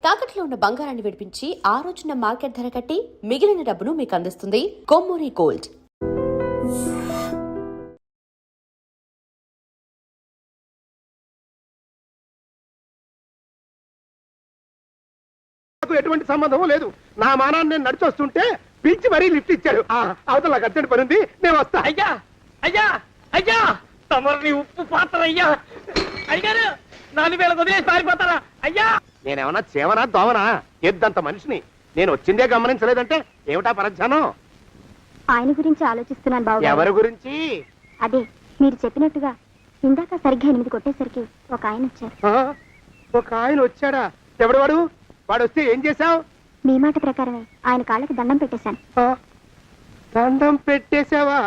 తాకట్లో ఉన్న బంగారాన్ని విడిపించి ఆ రోజున మార్కెట్ ధర కట్టి మిగిలిన డబ్బును మీకు అందిస్తుంది కొమ్మూరి గోల్డ్. ఎటువంటి సంబంధం లేదు. నా మానాన్ని నేను నడిచొస్తుంటే పిలిచి మరీ లిఫ్ట్ ఇచ్చాడు. అవతల నాకు అర్జెంట్ పని ఉంది, నేను వస్తా. అయ్యా అయ్యా అయ్యా తమరిని ఉప్పు పాత్ర అయ్యా అయ్యారు 4000 వదిలేసి పారిపోతారా అయ్యా? నేనేమన్నా చేవనా దోవనా? ఎద్దంత మనిషిని నేను వచ్చిందే గమనించలేదంటే ఏమిటా పరధ్యానం? ఆయన గురించి ఆలోచిస్తున్నాను బాబు. ఎవరి గురించి? అదే మీరు చెప్పినట్టుగా ఇందాక సరిగ్గా 8 కొట్టేసరికి ఒక ఆయన వచ్చారు. ఒక ఆయన వచ్చాడా? ఎవడు వాడు? వాడు వస్తే ఏం చేశావు? మీ మాట ప్రకారమే ఆయన కాళ్ళకి దండం పెట్టేశాను. దండం పెట్టేశావా?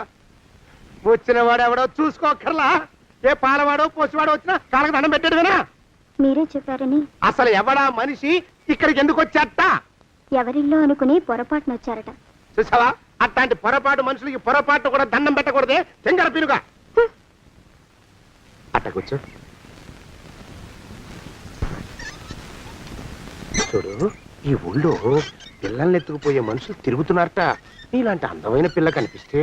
వచ్చిన వాడు ఎవడో చూసుకోకర్లా. ఏ పాలవాడో పోసివాడో వచ్చినా కాళ్ళకి దండం పెట్టాడువేనా? మీరే చెప్పారని. అసలు ఎవడా మనిషి ఇక్కడికి ఎందుకు వచ్చాట? ఎవరిల్లో అనుకుని పొరపాటున వచ్చారట. చూసావా, అట్లాంటి పొరపాటు మనుషులకి పొరపాటు కూడా దండం పెట్టకూడదే. చెంగర పిరుగా అట్టకొచ్చు. చూడు, ఈ ఊళ్ళో పిల్లల్ని ఎత్తుకుపోయే మనుషులు తిరుగుతున్నారట. నీలాంటి అందమైన పిల్ల కనిపిస్తే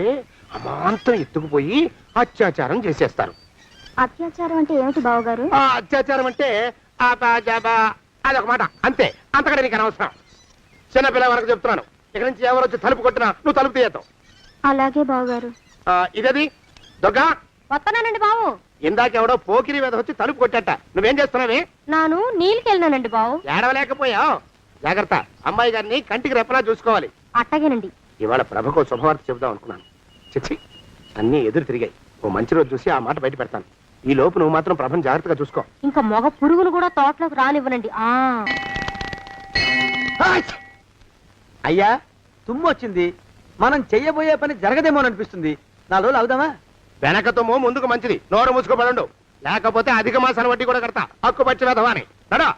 అమాంతం ఎత్తుకుపోయి అత్యాచారం చేసేస్తారు. అత్యాచారం అంటే ఏమిటి బావగారు? అత్యాచారం అంటే అదొక మాట అంతే, అంతకంటే నీకు అనవసరం. చిన్నపిల్ల వరకు చెప్తున్నాను. ఇక్కడి నుంచి ఎవరు వచ్చి తలుపు కొట్టినా నువ్వు తలుపు తీయతావు. అలాగే బావగారు. ఇదది దొంగ వస్తున్నానండి బావు. ఇందాకెవడో పోకిరి మీద వచ్చి తలుపు కొట్టట. నువ్వేం చేస్తున్నావే? నాను నీళ్ళకెళ్ళినానండి బావు. ఏడవలేకపోయావు. జాగ్రత్త, అమ్మాయి గారిని కంటికి రెప్పలా చూసుకోవాలి. అట్టగేనండి. ఇవాళ ప్రభకు శుభవార్త చెబుదాం అనుకున్నాను. చిచ్చి, అన్నీ ఎదురు తిరిగాయి. ఓ మంచి రోజు చూసి ఆ మాట బయట పెడతాను. ఈ లోపు నువ్వు మాత్రం ప్రభను జాగ్రత్తగా చూసుకో. ఇంకా మగ పురుగులు కూడా తోటలోకి రానివ్వనండి. అయ్యా తుమ్ము వచ్చింది. మనం చెయ్యబోయే పని జరగదేమోననిపిస్తుంది. 4 రోజులు అవుదామా? వెనక తుమ్ము ముందుకు మంచిది. నోరు మూసుకోబడండు, లేకపోతే అధిక మాసాల వడ్డీ కూడా కడతా. హక్కు పచ్చి వేధవా అని నడా.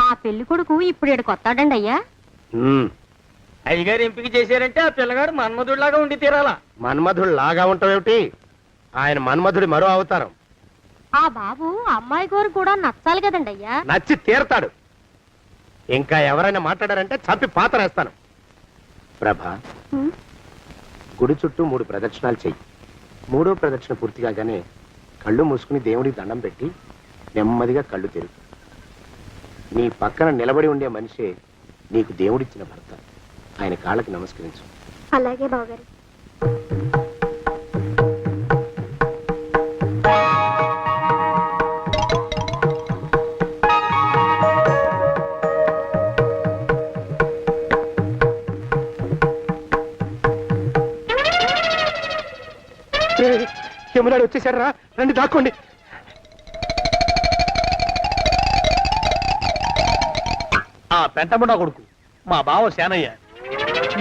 ఆ పెళ్లి కొడుకు ఇప్పుడు ఇక్కడికి వస్తాడండి అయ్యా. అయ్యగారు ఎంపిక చేశారంటే ఆ పిల్లగాడు మన్మధుడిలాగా ఉండి తీరాలా. మన్మధుడు లాగా ఉంటావేమిటి? ఆయన మన్మధుడి మరో అవతారం. ఆ బాబు అమ్మాయి గారు కూడా నచ్చాలి కదండి అయ్యా. నచ్చి తీరతాడు. ఇంకా ఎవరైనా మాట్లాడారంటే చంపి పాతరేస్తాను. ప్రభా, గుడి చుట్టూ 3 ప్రదక్షిణాలు చెయ్యి. 3వ ప్రదక్షిణ పూర్తి కాగానే కళ్ళు మూసుకుని దేవుడికి దండం పెట్టి నెమ్మదిగా కళ్ళు తెరుగు. నీ పక్కన నిలబడి ఉండే మనిషే నీకు దేవుడిచ్చిన భర్త. ఆయన కాళ్ళకి నమస్కరించు. అలాగే బావగారు. యమునాడు వచ్చేసారా? రండి దాక్కోండి. ఆ పెంటముడా కొడుకు మా బావ శానయ్య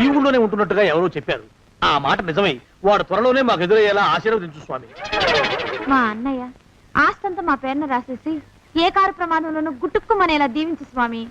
ఈ ఊళ్ళోనే ఉంటున్నట్టుగా ఎవరో చెప్పారు. ఆ మాట నిజమై వాడు త్వరలోనే మాకు ఎదురయ్యేలా ఆశీర్వదించు స్వామి. మా అన్నయ్య ఆస్తంతా మా పేరున రాసేసి ఏ కారు ప్రమాదంలోనూ గుట్టుక్కుమనేలా దీవించు స్వామి.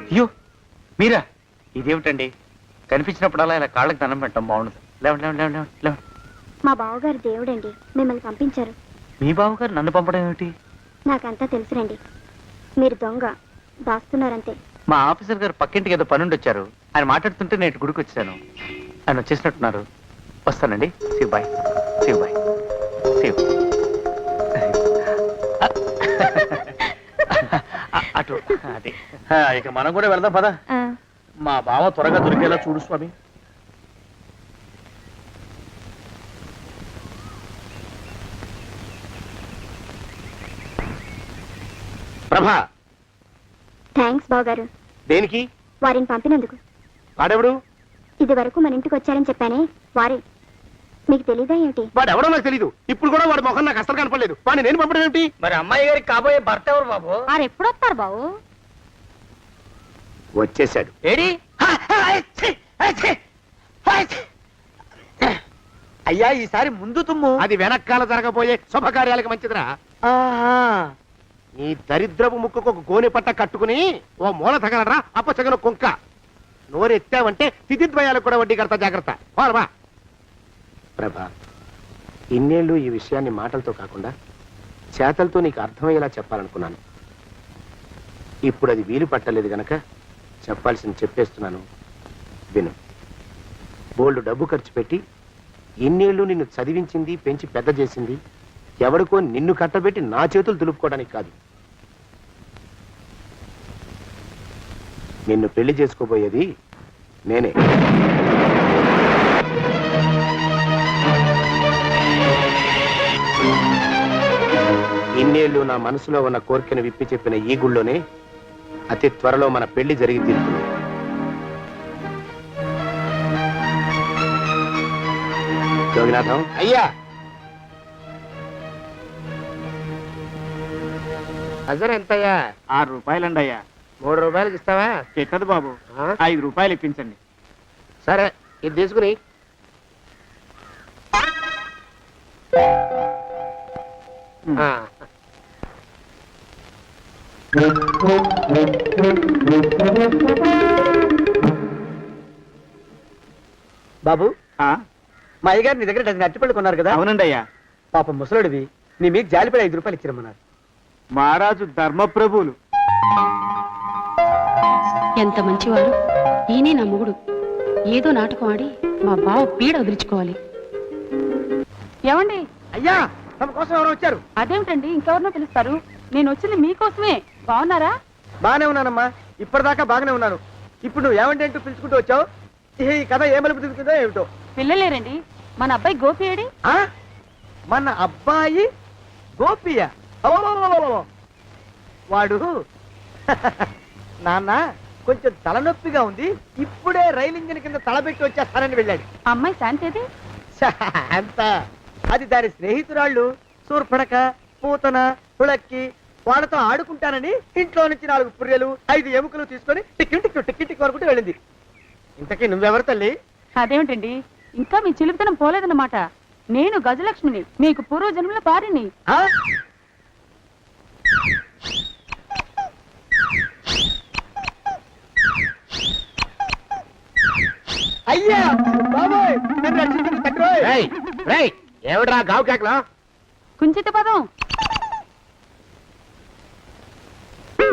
అయ్యో మీరా? ఇదేమిటండి, కనిపించినప్పుడల్లా ఇలా కాళ్ళకి దండం పెట్టడం బాగుండదు. లేవండి. మా బావగారు దేవుడండి, మిమ్మల్ని పంపించారు. మీ బావగారు నన్ను పంపడం ఏమిటి? నాకంతా తెలుసురండి. మీరు దొంగ దాస్తున్నారంతే. మా ఆఫీసర్ గారు పక్కింటికి ఏదో పనుండి వచ్చారు. ఆయన మాట్లాడుతుంటే నేను గుడికి వచ్చాను. ఆయన వచ్చేసినట్టున్నారు. వస్తానండి. శివ్ బాయ్. అటు అదే. ఇక మనం కూడా వెళ్దాం పదా. మా బావ త్వరగా దొరికేలా చూడు స్వామి. ప్రభా, థ్యాంక్స్ బావగారు, దేనికి? వారిని పంపినందుకు. వాడెవడు? ఇది వరకు మన ఇంటికి వచ్చారని చెప్పానే వారే. మీకు తెలీదా ఏమిటి? వాడెవడో నాకు తెలీదు. ఇప్పుడు కూడా వాడి మొహం నాకు అసలు కనపడలేదు. వాడిని నేను పంపడం ఏమిటి? మరి అమ్మాయి గారికి కాబోయే భర్త ఎవరు బాబు? వారు ఎప్పుడు వస్తారు బాబు? వచ్చేసాడు. ఏడి? అయ్యా, ఈసారి ముందు తుమ్ము. అది వెనకాల జరగబోయే శుభకార్యాలకు మంచిదిరా. నీ దరిద్రపు ముక్కుకు ఒక గోనె పట్ట కట్టుకుని ఓ మూల తగలరా అప్పచగన కుంక. నోరెత్తావంటే తిథిద్వయాలకు కూడా వడ్డీ కడతా, జాగ్రత్త. పోరమా ప్రభా, ఇన్నేళ్ళు ఈ విషయాన్ని మాటలతో కాకుండా చేతలతో నీకు అర్థమయ్యేలా చెప్పాలనుకున్నాను. ఇప్పుడు అది వీలు పట్టలేదు గనక చెప్పాల్సింది చెప్పేస్తున్నాను, విను. బోల్డ్ డబ్బు ఖర్చు పెట్టి ఇన్నేళ్ళు నిన్ను చదివించింది, పెంచి పెద్ద చేసింది ఎవడికో నిన్ను కట్టబెట్టి నా చేతులు దులుపుకోవడానికి కాదు. నిన్ను పెళ్లి చేసుకోబోయేది నేనే. ఇన్నేళ్ళు నా మనసులో ఉన్న కోరికను విప్పి చెప్పిన ఈ గుళ్ళోనే అతి త్వరలో మన పెళ్లి జరిగి తీరుతుంది. జోగినాథం అయ్యా, అజర్ ఎంతయ్యా? 6 రూపాయలండి అయ్యా. 3 రూపాయలకి ఇస్తావా? చెట్టదు బాబు, 5 రూపాయలు ఇప్పించండి. సరే, ఇది తీసుకుని. ఆ. బాబు, ఆ, మా అయ్యగారు నీ దగ్గర డజన్ అరటిపళ్ళు కొన్నారు కదా? అవునండి అయ్యా. పాప ముసలుడివి, నీ మీకు జాలిపడి 5 రూపాయలు ఇచ్చిరమ్మన్నారు. మహారాజు ధర్మప్రభువులు. ఎంత మంచివారు! ఈయనే నా మొగుడు. ఏదో నాటకం ఆడి మా బావ పీడ వదిలించుకోవాలి. ఏమండి? అయ్యా, తమ కోసం ఎవరు వచ్చారు? అదేమిటండి, ఇంకెవరినో పిలుస్తారు? నేను వచ్చింది మీకోసమే. బాగున్నారా? బాగానే ఉన్నానమ్మా, ఇప్పటిదాకా బాగానే ఉన్నాను. ఇప్పుడు నువ్వు ఏమంటే అంటూ పిలుచుకుంటూ వచ్చావు. ఈ కథ ఏ మలుపు తిరుగుతుందో ఏమిటో. పిల్లలేరండి. మన అబ్బాయి గోపి ఏడి? ఆ? మన అబ్బాయి గోపియ? అవ్వవ్వవ్వవ్వవ్వ. వాడు నాన్న కొంచెం తలనొప్పిగా ఉంది, ఇప్పుడే రైలు ఇంజిన్ కింద తలబెట్టి వచ్చేస్తానని వెళ్ళాడు. అమ్మాయి శాంతి ఏది? అంత అది దాని స్నేహితురాళ్ళు సూర్పడక, పూతన, పుళక్కి వాళ్ళతో ఆడుకుంటానని ఇంట్లో నుంచి 4 పుర్రెలు 5 ఎముకలు తీసుకొని టిక్కి టిక్కి టిక్కి టిక్కి వరకు వెళ్ళింది. ఇంతకీ నువ్వెవరు తల్లి? అదేమిటండి, ఇంకా మీ చిలుపుతనం పోలేదన్నమాట. నేను గజలక్ష్మిని, మీకు పూర్వ జన్మల భార్యని. ఆ? అయ్యా బాబోయ్, నన్ను రక్షించండి తండ్రోయ్. రేయ్, రేయ్, ఏమిడ్రా గావు కేకలో? కుంచిత పదం.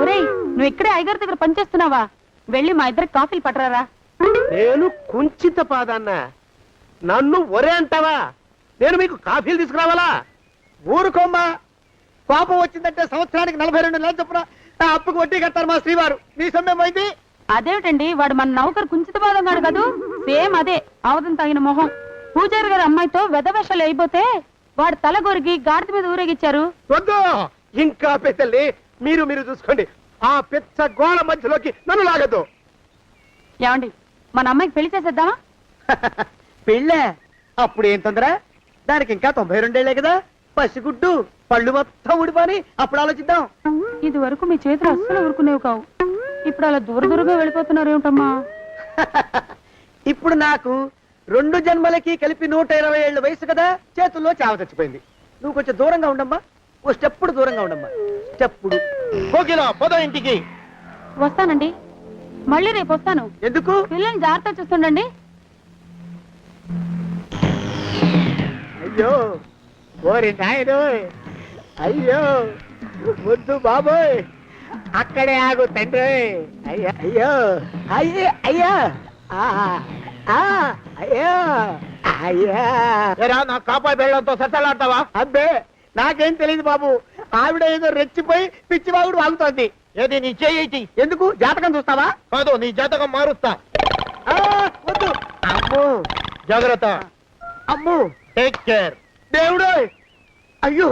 ఒరేయ్, నువ్వు ఇక్కడే అయ్యగారి దగ్గర పనిచేస్తున్నావా? వెళ్ళి మా ఇద్దరికి కాఫీలు పట్టరారా? నేను కుంచిత పాదాన్న, నన్ను ఒరే అంటావా? నేను మీకు కాఫీలు తీసుకురావాలా? ఊరుకోమ్మా, కోపం వచ్చిందంటే సంవత్సరానికి 42 నెలలు చొప్పున ఆ అప్పుకు వడ్డీ కట్టారు మా శ్రీవారు. నీ సొమ్మేం పోయింది? అదేమిటండి, వాడు మన నౌకరు కుంచిత పాదం గాడు కదూ? సేమ్ అదే, అవధం తగిన మొహం. పూజారి గారి అమ్మాయితో వెధవేషాలు అయిపోతే వాడు తల గొరిగి గాడిద మీద ఊరేగిచ్చారు. వద్దు, ఇంకా పెద్దల్ని మీరు చూసుకోండి. ఆ పెద్ద గోళ మధ్యలోకి నన్ను లాగద్దు. ఏమండి, మన అమ్మాయికి పెళ్లి చేసేద్దామా? పెళ్ళే? అప్పుడు ఏం తొందర? దానికి ఇంకా 92 ఏళ్లే కదా. పసిగుడ్డు పళ్ళు మొత్తం ఊడిపోని అప్పుడు ఆలోచిద్దాం. ఇది వరకు మీ చేతులు అస్సలు ఊరుకునేవి కావు. ఇప్పుడు అలా దూరంగా వెళ్ళిపోతున్నారు ఏమిటమ్మా? ఇప్పుడు నాకు 2 జన్మలకి కలిపి 120 ఏళ్ళ వయసు కదా, చేతుల్లో చావ చచ్చిపోయింది. నువ్వు కొంచెం దూరంగా ఉండమ్మా, ఓ స్టెప్పుడు దూరంగా ఉండమ్మా. స్టెప్పుడు కోకిలో పోదా ఇంటికి. వస్తానండి, మళ్ళీ రేపు వస్తాను. ఎందుకు? పిల్లల్ని జాగ్రత్త చూస్తుండండి. అయ్యో ఓరి నాయను, అయ్యో ముద్దు బాబోయ్, అక్కడే ఆగు తండ్రి. అయ్యో అయ్యో అయ్యో అయ్యో అయ్యో అయ్యా. నా కాపాయి బెళ్ళంతో సత్తలాడతావా? అబ్బే, నాకేం తెలియదు బాబు. ఆవిడ ఏదో రెచ్చిపోయి పిచ్చివాగుడు వాగుతోంది. ఏది నీ చేయి? ఎందుకు? జాతకం చూస్తావా? కాదు, నీ జాతకం మారుస్తా. వద్దు. అమ్మో, జాగ్రత్త. అమ్మో, టేక్ కేర్. దేవుడు. అయ్యో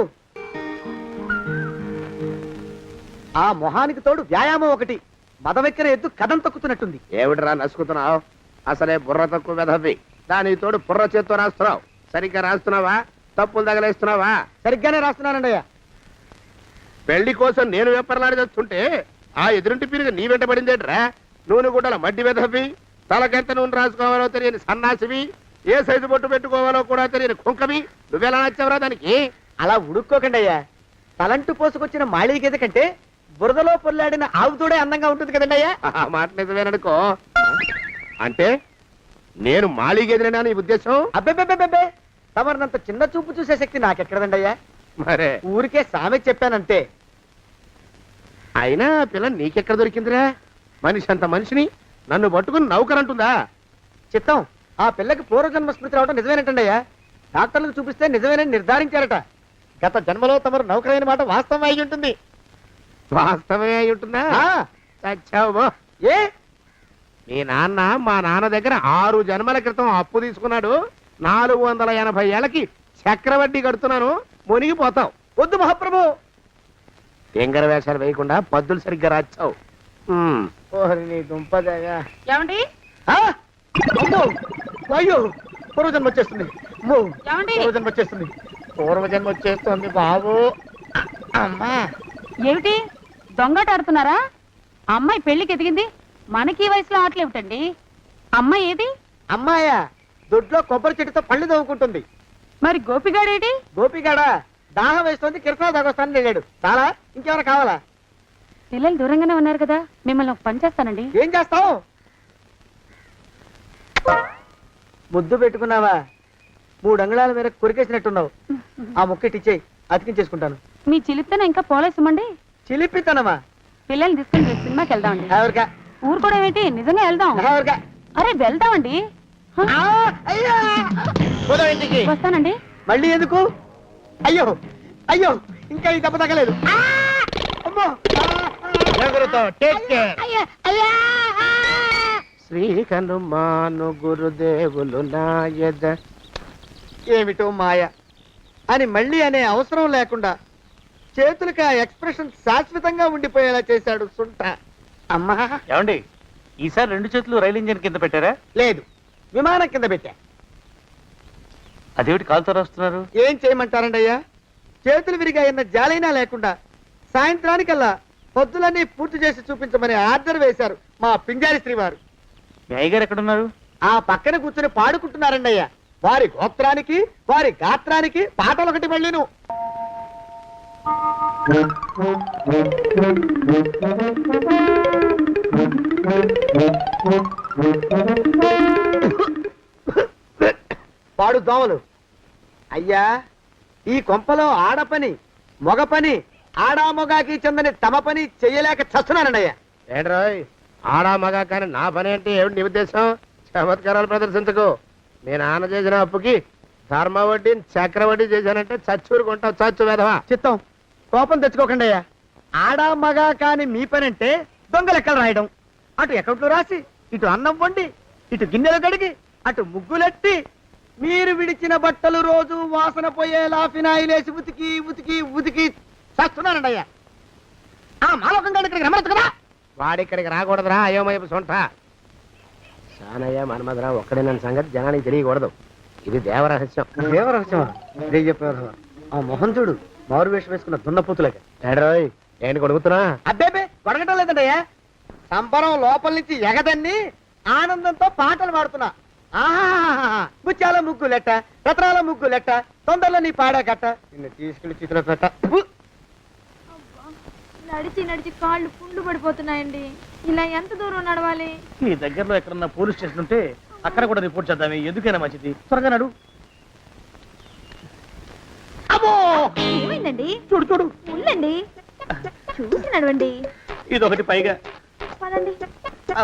ఆ మొహానికి తోడు వ్యాయామం ఒకటి. మదవెక్కిన ఎద్దు కథం తొక్కుతున్నట్టుంది. ఏమిటిరా నసుకుతున్నావు? అసలే బుర్ర తక్కువ వెధవి. దాని తోడు బుర్ర చేత్తో రాస్తున్నావు. సరిగ్గా రాస్తున్నావా? తప్పులు తగలేస్తున్నావా? సరిగ్గానే రాస్తున్నానండి అయ్యా. పెళ్లి కోసం నేను వెప్పర్లాడి చేస్తుంటే ఆ ఎదురింటి పీరుగా నీ వెంట పడిందేట్రా? నూనె గుడ్డల మడ్డి వెధవి, తలకెంత నూనె రాసుకోవాలో తెలియని సన్నాసివి, ఏ సైజు బొట్టు పెట్టుకోవాలో కూడా తెలియని కుంకవి, నువ్వెలా నచ్చావురా దానికి? అలా ఉడుక్కోకండి అయ్యా. తలంటు పోసుకొచ్చిన మాళీ గేదె కంటే బురదలో పొల్లాడిన ఆవుతోడే అందంగా ఉంటుంది కదండి అయ్యా. ఆ మాట నిజమేననుకో. అంటే నేను మాళీగేదినా నీ ఉద్దేశం? అబ్బెబ్బెబ్బెబ్బే, తమరినంత చిన్న చూపు చూసే శక్తి నాకెక్కడదండి అయ్యా. మరే ఊరికే సామె చెప్పానంతే. అయినా ఆ పిల్ల నీకెక్కడ దొరికిందిరా? మనిషి అంత మనిషిని నన్ను పట్టుకుని నౌకరంటుందా? చిత్తం, ఆ పిల్లకి పూర్వజన్మ స్మృతి రావడం నిజమేనటండి అయ్యా. డాక్టర్లకు చూపిస్తే నిజమేనని నిర్ధారించారట. గత జన్మలో తమరు నౌకరైన మాట వాస్తవం అయి ఉంటుంది. వాస్తవమే అయి ఉంటుందా? ఆ, చచ్చావు. ఏ మీ నాన్న మా నాన్న దగ్గర 6 జన్మల క్రితం అప్పు తీసుకున్నాడు. 480 ఏళ్ళకి చక్రవడ్డీ కడుతున్నాను. మునిగిపోతావు. వద్దు మహాప్రభు. ఎంగర వేషాలు వేయకుండా పద్దులు సరిగ్గా రాచావు. ఓహరి నీ దుంపదేగా. ఏమండి ఆ, అమ్మో, అయ్యో, పూర్వజన్మ వచ్చేస్తుంది. అమ్మో, ఏమండి? పూర్వజన్మ వచ్చేస్తుంది. పూర్వజన్మ వచ్చేస్తుంది బాబు. అమ్మా, ఏమిటి దొంగట ఆడుతున్నారా? అమ్మాయి పెళ్లికి ఎదిగింది, మనకి ఈ వయసులో ఆటలేమిటండి? అమ్మాయి ఏది? అమ్మాయా దొడ్లో కొబ్బరి చెట్టుతో పళ్ళు తవ్వుకుంటుంది. మరి గోపిగాడేటి? గోపిగాడ దాహం వేస్తుంది, కిరసా దాగొస్తానని వెళ్ళాడు. చాలా, ఇంకేమైనా కావాలా? పిల్లలు దూరంగానే ఉన్నారు కదా, మిమ్మల్ని ఒక పని చేస్తానండి. ఏం చేస్తావు? ముద్దు పెట్టుకున్నావా? 3 అంగుళాల మేర కొరికేసినట్టున్నావు. ఆ ముక్కటిచ్చేయి, అతికించేసుకుంటాను. మీ చిలిపితేనే ఇంకా పోలేసమండి. చిలిపితనమా? పిల్లల్ని తీసుకుని రేపు సినిమాకి వెళ్దామండి. ఎవరికా? ఊరు కూడా ఏంటి, నిజంగా వెళ్దాం. ఎవరికా? అరే వెళ్దామండి. హ, ఆ, అయ్యా! పోదాం ఇంటికి. వస్తానండి. మళ్ళీ ఎందుకు? అయ్యో అయ్యో, ఇంకా ఈ దెబ్బ తగ్గలేదు. ఆ! అమ్మో! శ్రీ హనుమాను గురుదేవులు నాయద. ఏమిటో మాయ అని మళ్ళీ అనే అవసరం లేకుండా చేతులకి ఆ ఎక్స్ప్రెషన్ శాశ్వతంగా ఉండిపోయేలా చేశాడు సుంట. అమ్మా, ఏమండి ఈసారి 2 చేతులు రైలు ఇంజిన్ కింద పెట్టారా? లేదు, విమానం కింద పెట్టా. అదేమిటి కాలుతో రాస్తున్నారు? ఏం చేయమంటారండి అయ్యా? చేతులు విరిగాయన్న జాలైనా లేకుండా సాయంత్రానికల్లా పొద్దులన్నీ పూర్తి చేసి చూపించమని ఆర్డర్ వేశారు మా పింజారి శ్రీవారు. మీ అయ్యగారు ఎక్కడున్నారు? ఆ పక్కన కూర్చొని పాడుకుంటున్నారండి అయ్యా. వారి గోత్రానికి వారి గాత్రానికి పాటలు ఒకటి మళ్ళీను. పాడు దోమలు. అయ్యా, ఈ కొంపలో ఆడపని మొగ పని ఆడా మొగాకి చెందని తమ పని చెయ్యలేక చస్తున్నానండి అయ్యా. ఏంట్రాయ్, ఆడా మగా కానీ నా పని అంటే ఏమిటి నీ ఉద్దేశం? చమత్కారాలు ప్రదర్శించకు. మీ నాన్న చేసిన అప్పుకి ధర్మ వడ్డీని చక్రవడ్డీ చేశానంటే చచ్చూరుకుంటావు. చచ్చు వేధవా. చిత్తం, కోపం తెచ్చుకోకండి అయ్యా. ఆడా మగా కాని మీ పని అంటే దొంగ లెక్కలు రాయడం. అటు అకౌంట్లో రాసి, ఇటు అన్నం వండి, ఇటు గిన్నెలు కడిగి, అటు ముగ్గులెట్టి, మీరు విడిచిన బట్టలు రోజు వాసన పోయేలా ఫినాయిలేసి ఉతికి ఉతికి ఉతికి చేస్తున్నానండి అయ్యా. ఆ మాలోకం గారి ఇక్కడికి రమ్మనొచ్చు కదా. వాడిక్కడికి రాకూడదురా అయోమయపు సొంట. సానయ్య మన్మధరా ఒక్కడే నన్ను సంగతి జనానికి తెలియకూడదు. ఇది దేవరహస్యం. దేవరహస్యమా? ఇదే చెప్పారు. ఆ మొహం చూడు, మారు వేషం వేసుకున్న దున్నపోతులకి. ఏడ్రోయ్, ఏంటి కొడుకుతున్నా? అబ్బేబే, కొడగటం లేదండయ్యా. సంబరం లోపల నుంచి ఎగదన్ని ఆనందంతో పాటలు పాడుతున్నా. ఆహా, ముత్యాల ముగ్గులెట్ట, రత్నాల ముగ్గులెట్ట, తొందరలో నీ పాడా కట్ట, నిన్ను తీసుకెళ్లి చిత్ర పెట్ట. నడిచి నడిచి కాళ్ళు పుండ్లు పడిపోతున్నాయండి. ఇలా ఎంత దూరం నడవాలి? మీ దగ్గరలో ఎక్కడన్నా పోలీస్ స్టేషన్ ఉంటే అక్కడ కూడా రిపోర్ట్ చేద్దామే. ఎందుకైనా మంచిది. త్వరగా నడు. అమ్మో, ఏమైందండి? చూడు చూడు. ఉండండి, చూసి నడవండి. ఇదొకటి పైగా. పదండి,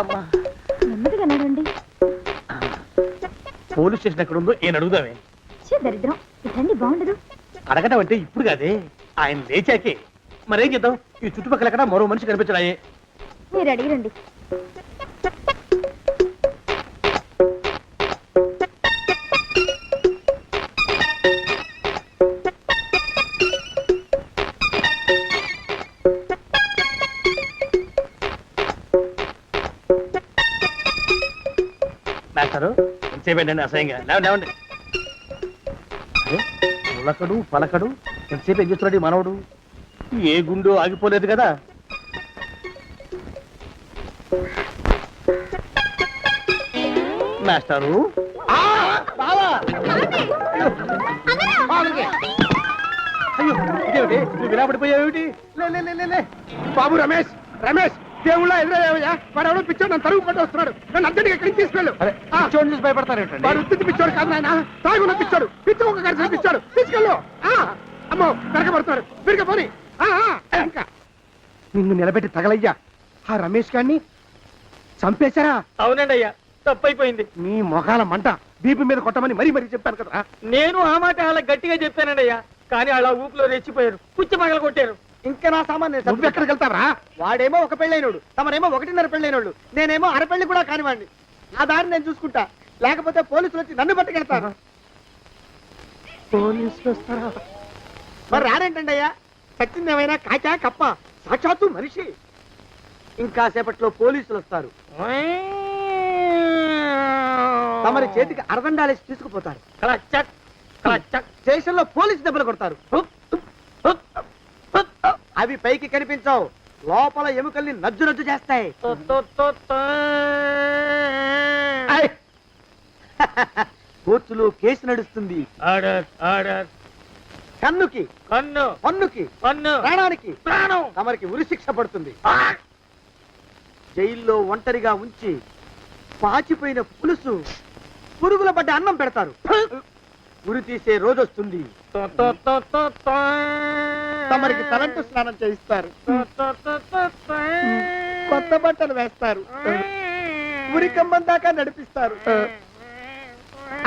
అమ్మా, నెమ్మదిగా నడవండి. పోలీస్ స్టేషన్ ఎక్కడ ఉందో ఏం అడుగుదామే. దరిద్రం, ఇటండి బాగుండదు. అడగటం అంటే ఇప్పుడు కాదే, ఆయన లేచాకే. మరేం చేద్దాం? ఈ చుట్టుపక్కల ఎక్కడ మరో మనిషి కనిపించడాయే. మీరు అడిగిరండి. మాస్టారు ఎంతసేపేంటండి అసహ్యంగా లేవండి అరే ఉలకడు పలకడు ఎంతసేపు ఏం చేస్తున్నాడు ఈ మనవడు ఏ గుండు ఆగిపోలేదు కదా మాస్టారు అయ్యో ఇదేమిటి నువ్వు ఇలా పడిపోయావేమిటి లే. బాబు రమేష్ దేవుళ్ళ ఎదురయ్యా వాడు ఎవడో పిచ్చోడు నన్ను తరుగు పట్టి వస్తున్నాడు నన్ను అద్దెకి ఎక్కడికి తీసుకెళ్ళు చూడండి చూసి భయపడతారేంటండి వాడు ఉత్తి పిచ్చోడు కాదు నాయన తాగున్న పిచ్చాడు పిచ్చి ఒక కలిసి పిచ్చాడు తీసుకెళ్ళు అమ్మో వెనకబడుతున్నాడు విరిగా పోని ఇంకా నిన్ను నిలబెట్టి తగలయ్యా ఆ రమేష్ గారిని చంపేశారా? అవునండి అయ్యా తప్పైపోయింది. నీ మొఖాల మంట బీపీ మీద కొట్టమని మరీ చెప్పాను కదా. నేను ఆ మాట అలా గట్టిగా చెప్పానండి అయ్యా, కానీ అలా ఊపిలో రెచ్చిపోయారు, పుచ్చి పగల కొట్టారు. ఇంకా నా సామాన్ నువ్వు ఎక్కడికి వెళ్తావరా? వాడేమో ఒక పెళ్ళైనోడు, తమరేమో 1.5 పెళ్ళైనోడు, నేనేమో అరపెళ్ళి కూడా కానివ్వండి. ఆ దారి నేను చూసుకుంటా, లేకపోతే పోలీసులు వచ్చి నన్ను పట్టుకెళ్తారు. పోలీసులు వస్తారా? మరి రారేంటండి అయ్యా, సచ్చింది ఏమైనా కాచా కప్ప, సాక్షాత్తు మనిషి. ఇంకా సేపట్లో పోలీసులు వస్తారు, తమరి చేతికి అరదండాలేసి తీసుకుపోతారు. స్టేషన్ లో పోలీసు దెబ్బలు కొడతారు, అవి పైకి కనిపించవు, లోపల ఎముకల్ని నజ్జు చేస్తాయి. కోర్టులో కేసు నడుస్తుంది. కన్నుకి కన్ను, పన్నుకి పన్ను, ప్రాణానికి ప్రాణం. తమరికి ఉరిశిక్ష పడుతుంది. జైల్లో ఒంటరిగా ఉంచి పాచిపోయిన పులుసు, పురుగుల పడ్డ అన్నం పెడతారు. ఉరి తీసే రోజు వస్తుంది. తమరికి తలంటు స్నానం చేయిస్తారు, కొత్త బట్టలు వేస్తారు, ఉరికంబం దాకా నడిపిస్తారు.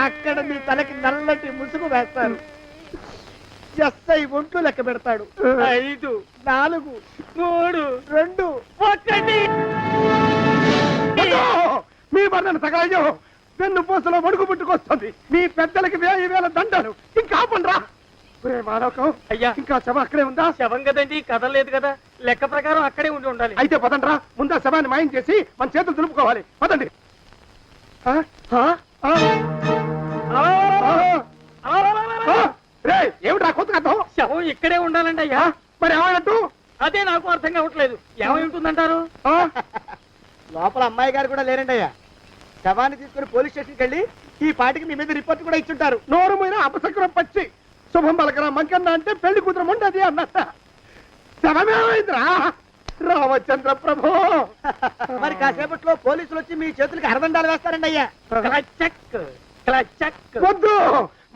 అక్కడ మీ తలకి నల్లటి ముసుగు వేస్తారు. ఎస్ఐ ఒంట్లు లెక్క పెడతాడు. 5, 4, 3, 2, 1. మీ బంధను తగలయ్యో, పెన్ను పూసలో వడుగు పుట్టుకొస్తుంది. మీ పెద్దలకి 1000 దండాలు. ఇంకా ఆపండ్రా. మానవకం అయ్యా, ఇంకా శవం అక్కడే ఉందా? శవం కదండి, కదలేదు కదా, లెక్క ప్రకారం అక్కడే ఉండాలి. అయితే పదండ్రా, ముందా శవాన్ని మాయం చేసి మన చేతులు దులుపుకోవాలి. పదండి. ఏమిట్రా కొత్త కథ? శవం ఇక్కడే ఉండాలండి అయ్యా. మరి ఏమైనట్టు? అదే నాకు అర్థం కావట్లేదు. ఏమై ఉంటుందంటారు? లోపల అమ్మాయి గారు కూడా లేరండి అయ్యా. శవాన్ని తీసుకుని పోలీస్ స్టేషన్కి వెళ్ళి ఈ పాటికి మీ మీద రిపోర్ట్ కూడా ఇచ్చుంటారు. నోరు మీద అపశకునం పచ్చి శుభం పలకరా మంకన్న అంటే పెళ్లి కూతురు ఉండదు అన్నట్ట. శవమేమైందిరా రామచంద్ర ప్రభు? మరి కాసేపట్లో పోలీసులు వచ్చి మీ చేతులకి అరదండాలు వేస్తారండి అయ్యా. వద్దు,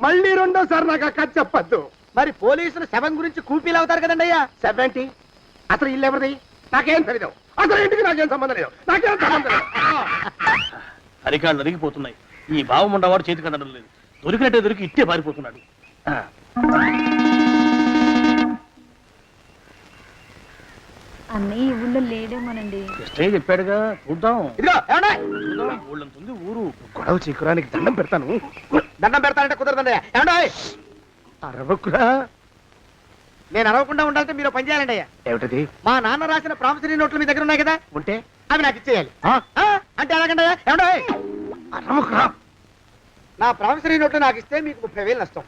మళ్ళీ రెండోసారి నాకు అక్క చెప్పద్దు. మరి పోలీసులు శవం గురించి కూపీలు అవుతారు కదండి అయ్యా. సెవెంటీ అసలు ఇల్లు ఎవరిది? నాకేం తెలియదు. అసలు ఇంటికి నాకేం సంబంధం లేదు. నాకేం సంబంధం లేదు. అరికాళ్ళు అరిగిపోతున్నాయి. ఈ భావం ఉండవాడు చేతికి అందడం లేదు. దొరికినట్టే దొరికి ఇట్టే పారిపోతున్నాడు. అన్నయ్య ఈ ఊళ్ళో లేడేమోనండి. కృష్ణయ్య చెప్పాడుగా, చూద్దాం. ఇదిగో ఏమండి, ఊళ్ళంతుంది ఊరు. గొడవ చీకురానికి దండం పెడతాను. దండం పెడతానంటే కుదరదండి. ఏమండి, అరవకురా. నేను అరవకుండా ఉండాలంటే మీరు పని చేయాలండి అయ్యా. ఏమిటది? మా నాన్న రాసిన ప్రామిసరీ నోట్లు మీ దగ్గర ఉన్నాయి కదా, ఉంటే అవి నాకు ఇచ్చేయాలి. అంటే ఎలాగండి అయ్యా? ఏమండి, అరవకురా. నా ప్రామిసరీ నోట్లు నాకు ఇస్తే మీకు 30,000 నష్టం.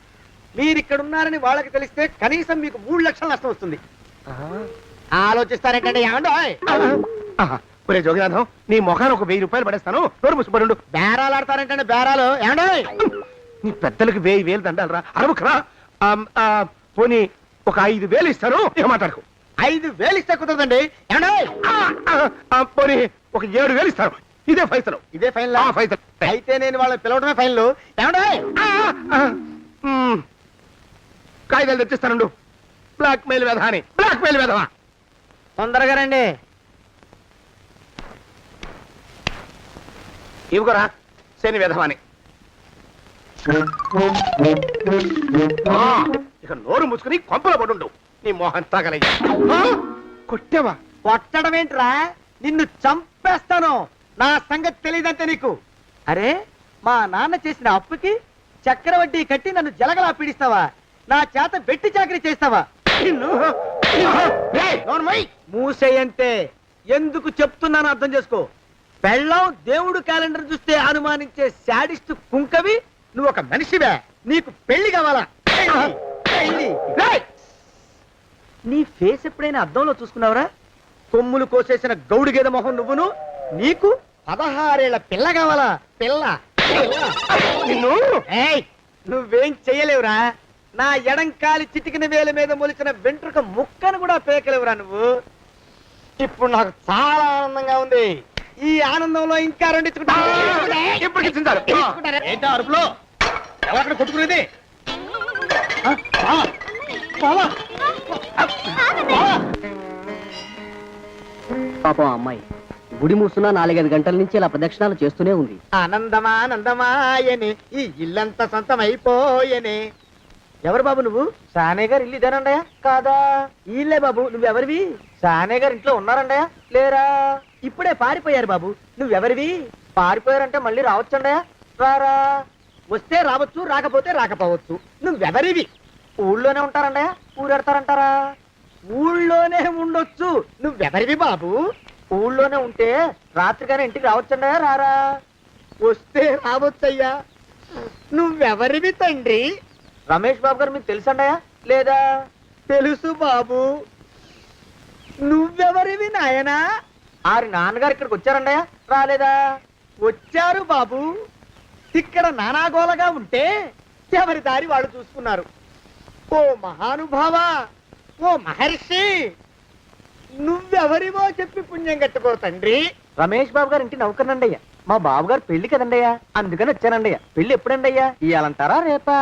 మీరు ఇక్కడ ఉన్నారని వాళ్ళకి తెలిస్తే కనీసం మీకు 3 లక్షల నష్టం వస్తుంది. ఆలోచిస్తారేంటండి? ఏమండి, ఒరే జోగినాథం, నీ మొఖాన్ని ఒక 1000 రూపాయలు పడేస్తాను. నోరు ముసుపడు. బేరాలు ఆడతారేంటండి? బేరాలు ఏమండి? నీ పెద్దలకి 1000 దండాలరా. అరవకురా. పోనీ ఒక 5,000 ఇస్తాను. ఏం మాట్లాడుకో. 5,000 ఇస్తే కుదరదండి. ఏమండి, పోనీ ఒక 7,000 ఇస్తాను. ఇదే ఫైసలు. ఇదే ఫైన్. ఫైసలు. అయితే నేను వాళ్ళని పిలవడమే ఫైన్లు. ఏమండి, కాగితాలు తెచ్చిస్తాను. బ్లాక్ మెయిల్ వెధవాని. బ్లాక్ మెయిల్ వెధవా. తొందరగా రండి. ఇవ్వరా శని వెధవాని. ఇక నోరు ముసుకుని కొంపలో పడుండు. నీ మోహన్ తాగలయ్యా. కొట్టావా? కొట్టడం ఏంట్రా, నిన్ను చంపేస్తాను. నా సంగతి తెలియదంటే నీకు. అరే, మా నాన్న చేసిన అప్పుకి చక్రవడ్డీ కట్టి నన్ను జలగలా పీడిస్తావా? నా చేత బెట్టి చాకరీ చేస్తావా? మూసేయంతే. ఎందుకు చెప్తున్నాను అర్థం చేసుకో. పెళ్ళం దేవుడు క్యాలెండర్ చూస్తే అనుమానించే శాడిస్ట్ కుంకవి నువ్వు ఒక మనిషివే. నీకు పెళ్లి కావాలా? పెళ్లి. రేయ్! నీ ఫేస్ ఎప్పుడైనా అద్దంలో చూసుకున్నావురా? కొమ్ములు కోసేసిన గౌడు గేదె మొహం నువ్వును. నీకు 16 ఏళ్ల పిల్ల కావాలా? పిల్ల. నిన్ను ఏయ్! నువ్వేం చెయ్యలేవురా. నా ఎడంకాలి చిటికిన వేల మీద మొలిచిన వెంట్రుక ముక్కను కూడా పేకలేవురా నువ్వు. ఇప్పుడు నాకు చాలా ఆనందంగా ఉంది. ఈ ఆనందంలో ఇంకా రెండించుకుంటా. ఏంటా అరుపులో? ఎవరక్కడ కొట్టుకునేది? పాపం అమ్మాయి గుడి మూసున్న 4-5 గంటల నుంచి ఇలా ప్రదక్షిణాలు చేస్తూనే ఉంది. ఆనందమానందమాయని ఈ ఇల్లంతా సొంతం అయిపోయనే. ఎవరు బాబు నువ్వు? సానే గారు ఇల్లు ఇదేనండయా? కాదా? ఇల్లే బాబు. నువ్వెవరివి? సానే గారు ఇంట్లో ఉన్నారండయా? లేరా? ఇప్పుడే పారిపోయారు బాబు. నువ్వెవరివి? పారిపోయారంటే మళ్ళీ రావచ్చండయా? రారా? వస్తే రావచ్చు, రాకపోతే రాకపోవచ్చు. నువ్వెవరివి? ఊళ్ళోనే ఉంటారండయా? ఊరెడతారంటారా? ఊళ్ళోనే ఉండొచ్చు. నువ్వెవరివి బాబు? ఊళ్ళోనే ఉంటే రాత్రిగానే ఇంటికి రావచ్చండయా? రారా? వస్తే రావచ్చయ్యా. నువ్వెవరివి తండ్రి? రమేష్ బాబు గారు మీకు తెలుసండయా? లేదా? తెలుసు బాబు. నువ్వెవరివి నాయనా? ఆరి నాన్నగారు ఇక్కడికి వచ్చారండయా? రాలేదా? వచ్చారు బాబు. ఇక్కడ నానాగోలగా ఉంటే ఎవరి దారి వాళ్ళు చూసుకున్నారు. ఓ మహానుభావా, ఓ మహర్షి, నువ్వెవరివో చెప్పి పుణ్యం కట్టుకో తండ్రి. రమేష్ బాబు గారు ఇంటి నౌకర్నండయ్యా. మా బాబు గారు పెళ్లి కదండయ్యా, అందుకని వచ్చానండయ్యా. పెళ్లి ఎప్పుడండయ్యా? ఇయ్యాలంటారా రేపా?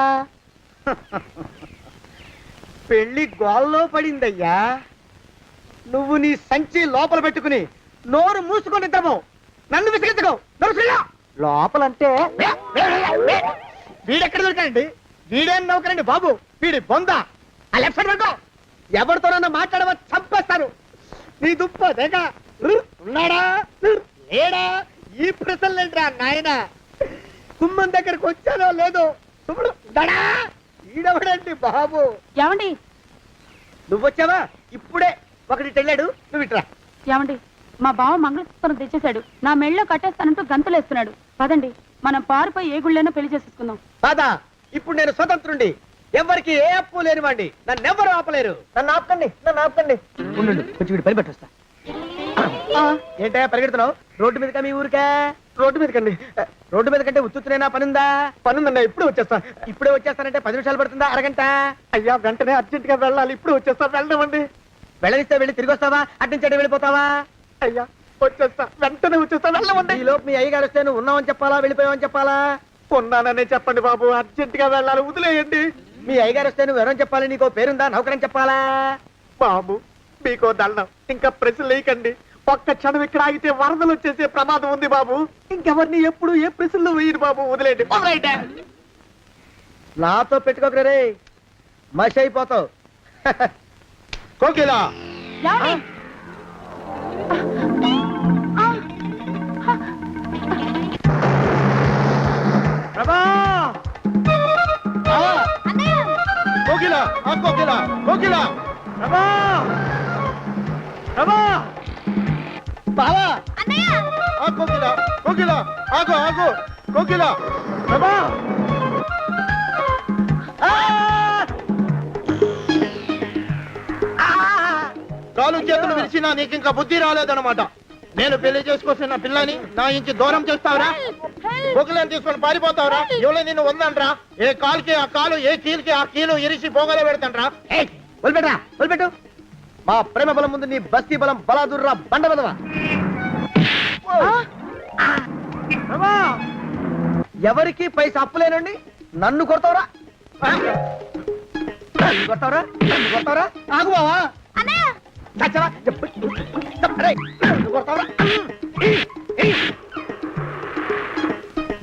పెళ్లి గోల్లో పడిందయ్యా. నువ్వు నీ సంచి లోపల పెట్టుకుని నోరు మూసుకొని నిద్రపో. నన్ను విసిగించుకో. లోపలంటే వీడెక్కడ దొరికాడండి? వీడేం నౌకరండి బాబు, వీడి బొంద. ఆ లెఫ్ట్ సైడ్ పెట్టుకో. ఎవరితోనన్నా మాట్లాడవా చంపేస్తాను. నీ దుప్ప దేక ఉన్నాడా లేడా? ఈ ప్రశ్నలేంట్రా నాయన. కుమ్మం దగ్గరకు వచ్చానో లేదో దడా. ఈడవడండి బాబు. ఏమండి నువ్వొచ్చావా? ఇప్పుడే ఒకటి వెళ్ళాడు. నువ్వు ఇట్రా. ఏమండి, మా బావ మంగళసూత్రం తెచ్చేశాడు. నా మెళ్ళో కట్టేస్తానంటూ గంతులేస్తున్నాడు. పదండి, మనం పారిపోయి ఏ గుళ్ళైనా పెళ్లి చేసేసుకుందాం. కాదా? ఇప్పుడు నేను స్వతంత్రుండి. ఎవరికి ఏ అప్పు లేనివ్వండి. నన్ను ఎవరు ఆపలేరు. నన్ను ఆపకండి, నన్ను ఆపకండి. ఉండు, కొంచెం వీడి పని పెట్టొస్తా. ఏంటయ్యా పరిగెడుతున్నావు? రోడ్డు మీదకా మీ ఊరికా? రోడ్డు మీదకండి. రోడ్డు మీద కంటే ఉత్తునేనా? పనుందా? పనుందన్నా. ఇప్పుడే వచ్చేస్తా. ఇప్పుడే వచ్చేస్తానంటే 10 నిమిషాలు పడుతుందా? అరగంట? అయ్యా వెంటనే అర్జెంట్ గా వెళ్ళాలి. ఇప్పుడు వచ్చేస్తా. వెళ్ళమండి. వెళ్ళనిస్తే వెళ్ళి తిరిగి వస్తావా? అట్నుంచి వెళ్ళిపోతావా? అయ్యా వచ్చేస్తా, వెంటనే వచ్చేస్తా. వెళ్ళమండి. ఈ లోపు మీ అయ్యగారు వస్తే నువ్వు ఉన్నావని చెప్పాలా, వెళ్ళిపోయావని చెప్పాలా? ఉన్నాననే చెప్పండి బాబు. అర్జెంట్ గా వెళ్ళాలి, వదిలేయండి. మీ అయ్యగారు వస్తే నువ్వు ఎవరని చెప్పాలి? నీకో పేరుందా? నౌకరని చెప్పాలా? బాబు మీకో దండం. ఇంకా ప్రశ్నలు వేయకండి. ఒక్క క్షణం ఇక్కడ ఆగితే వరదలు వచ్చేసే ప్రమాదం ఉంది బాబు. ఇంకెవరిని ఎప్పుడు ఏ ప్రశ్నలు వేయరు బాబు. వదిలేండి. నాతో పెట్టుకోకరే, మషి అయిపోతావు. కోకిలా ఏమండి? ప్రభా! కోకిలా, కోకిలా, కోకిలా! ప్రభా! ప్రభా! బావా! కోకిలా, కోకిలా, ఆగు, ఆగు, కోకిలా! ప్రభా! కాలు చేతులు విరిచినా నీకు ఇంకా బుద్ధి రాలేదన్నమాట. నేను పెళ్లి చేసుకొస్తున్న పిల్లని నా ఇంటి దూరం చేస్తావురా? బొగ్గులను తీసుకొని పారిపోతావురా? ఎవరో నిన్ను ఉందంట్రా? ఏ కాలుకి ఆ కాలు, ఏ కీలుకి ఆ కీలు ఇరిచి పోగలే పెడతాంట్రా? వదిలిపెట్టరా, వదిలిపెట్టు. మా ప్రేమ బలం ముందు నీ బస్తీ బలం బలాదుర్రా బండ బదవా. ఎవరికి పైసా అప్పులేనండి నన్ను కొడతావురా? కొడతావురా? కొడతావురా? ఆగు బావా.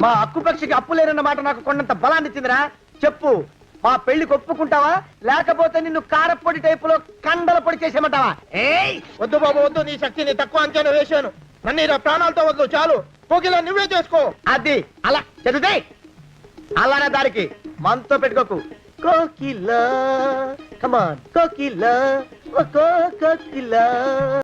మా అక్కుపక్షికి అప్పు లేరన్న మాట నాకు కొండంత బలాన్ని ఇచ్చిందిరా. చెప్పు, మా పెళ్లికి ఒప్పుకుంటావా, లేకపోతే నిన్ను కారపొడి టైపులో కండల పొడి చేసేమంటావా? వద్దు బాబు వద్దు. నీ శక్తిని తక్కువ అంచనా వేశాను. నన్ను ఇలా ప్రాణాలతో వద్దు. చాలు. కోకిలా నువ్వే చేసుకో. అది అలా చదివితే అలానే దారికి మనతో పెట్టుకోకు. కోకిలా, కమాన్ కోకిలా, కోకిలా.